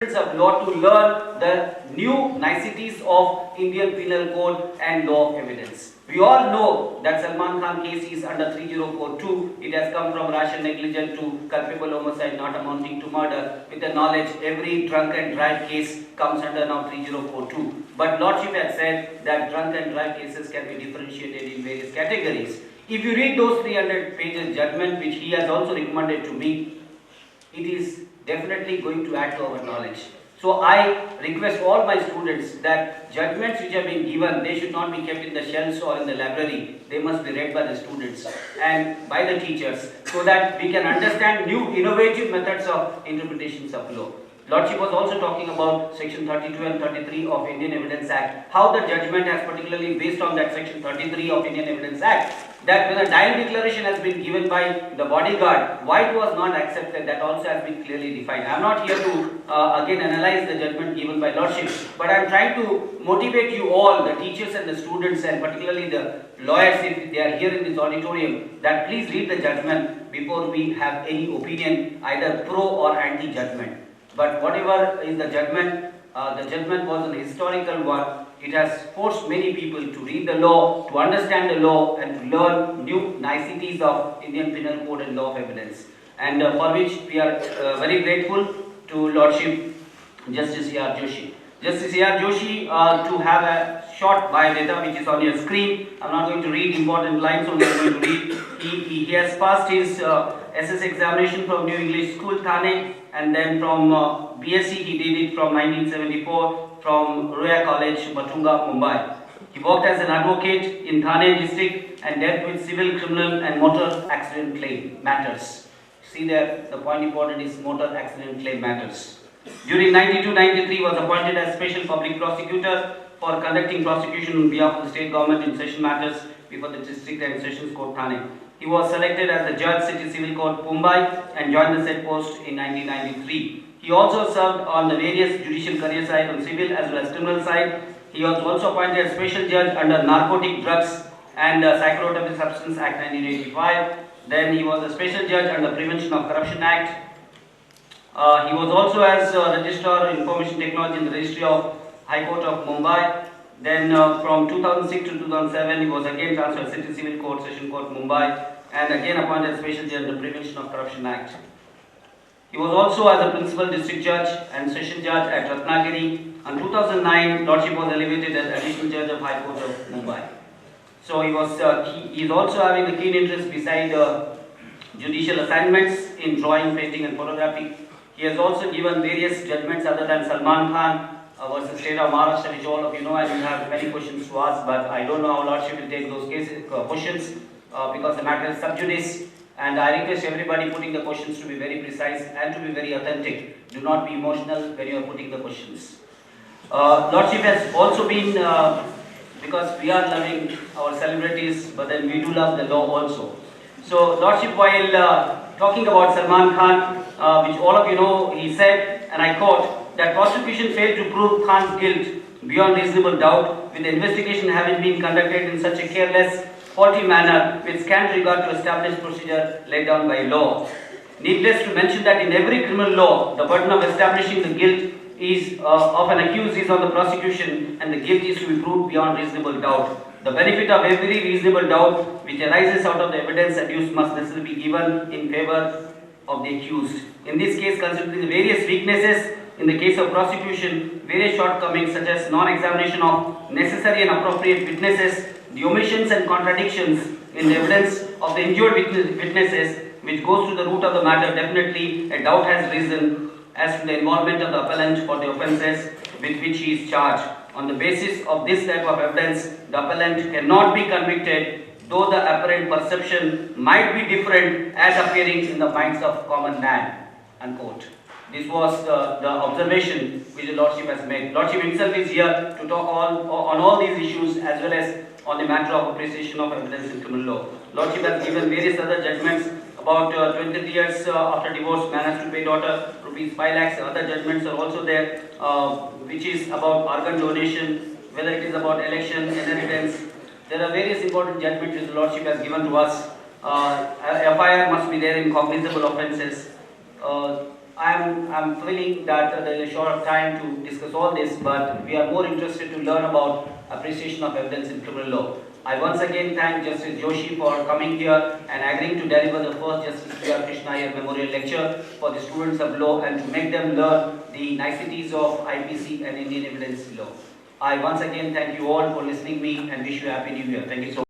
of law to learn the new niceties of Indian Penal Code and law of evidence. We all know that Salman Khan case is under 3042. It has come from rash and negligent to culpable homicide not amounting to murder. With the knowledge, every drunk and drive case comes under now 3042. But Lordship has said that drunk and drive cases can be differentiated in various categories. If you read those 300 pages judgment, which he has also recommended to me, it is definitely going to add to our knowledge. So I request all my students that judgments which have been given, they should not be kept in the shelves or in the library. They must be read by the students and by the teachers so that we can understand new innovative methods of interpretations of law. Lordship was also talking about section 32 and 33 of Indian Evidence Act, how the judgment has particularly based on that section 33 of Indian Evidence Act, that when a dying declaration has been given by the bodyguard, why it was not accepted, that also has been clearly defined. I am not here to again analyze the judgment given by Lordship, but I am trying to motivate you all, the teachers and the students and particularly the lawyers if they are here in this auditorium, that please read the judgment before we have any opinion either pro or anti-judgment. But whatever is the judgment was an historical one. It has forced many people to read the law, to understand the law and to learn new niceties of Indian Penal Code and law of evidence. And for which we are very grateful to Lordship Justice A.R. Joshi. Justice A.R. Joshi to have a short biodata which is on your screen. I'm not going to read important lines, only I'm going to read. He has passed his SS examination from New English School, Thane, and then from BSc he did it from 1974 from Roya College, Matunga, Mumbai. He worked as an advocate in Thane district and dealt with civil, criminal and motor accident claim matters. See there, the point important is motor accident claim matters. During 92-93 was appointed as special public prosecutor for conducting prosecution on behalf of the state government in session matters before the district and sessions court Thane. He was selected as the judge City Civil Court Mumbai and joined the said post in 1993. He also served on the various judicial career side on civil as well as criminal side. He was also appointed as special judge under Narcotic Drugs and Psychotropic Substance Act 1985. Then he was a special judge under Prevention of Corruption Act. He was also as Registrar of Information Technology in the Registry of High Court of Mumbai. Then from 2006 to 2007 he was again transferred to City Civil Court, Session Court Mumbai and again appointed as Special Judge under Prevention of Corruption Act. He was also as a Principal District Judge and Session Judge at Ratnagiri. In 2009, Lordship was elevated as Additional Judge of High Court of Mumbai. So he is also having a keen interest beside judicial assignments in drawing, painting and photography. He has also given various judgments other than Salman Khan versus State of Maharashtra, which all of you know, and you have many questions to ask, but I don't know how Lordship will take those questions because the matter is sub judice, and I request everybody putting the questions to be very precise and to be very authentic. Do not be emotional when you are putting the questions. Lordship has also been, because we are loving our celebrities, but then we do love the law also. So Lordship, while talking about Salman Khan, which all of you know, he said, and I quote, that prosecution failed to prove Khan's guilt beyond reasonable doubt, with the investigation having been conducted in such a careless, faulty manner, with scant regard to established procedure laid down by law. Needless to mention that in every criminal law, the burden of establishing the guilt is of an accused is on the prosecution, and the guilt is to be proved beyond reasonable doubt. The benefit of every reasonable doubt which arises out of the evidence adduced must necessarily be given in favor of the accused. In this case, considering the various weaknesses in the case of prosecution, various shortcomings such as non-examination of necessary and appropriate witnesses, the omissions and contradictions in the evidence of the injured witnesses, which goes to the root of the matter, definitely a doubt has risen as to the involvement of the appellant for the offences with which he is charged. On the basis of this type of evidence, the appellant cannot be convicted, though the apparent perception might be different as appearing in the minds of common man. Unquote. This was the observation which the Lordship has made. Lordship himself is here to talk on all these issues as well as on the matter of appreciation of evidence in criminal law. Lordship has given various other judgments about 20 years after divorce, man has to pay daughter rupees 5 lakhs. Other judgments are also there, which is about organ donation, whether it is about election, inheritance. There are various important judgments which the Lordship has given to us. FIR must be there in cognizable offences. I'm feeling that there is a short of time to discuss all this, but we are more interested to learn about appreciation of evidence in criminal law. I once again thank Justice Joshi for coming here and agreeing to deliver the first Justice P.R. Krishna Iyer Memorial Lecture for the students of law and to make them learn the niceties of IPC and Indian evidence law. I once again thank you all for listening to me and wish you a happy new year. Thank you so much.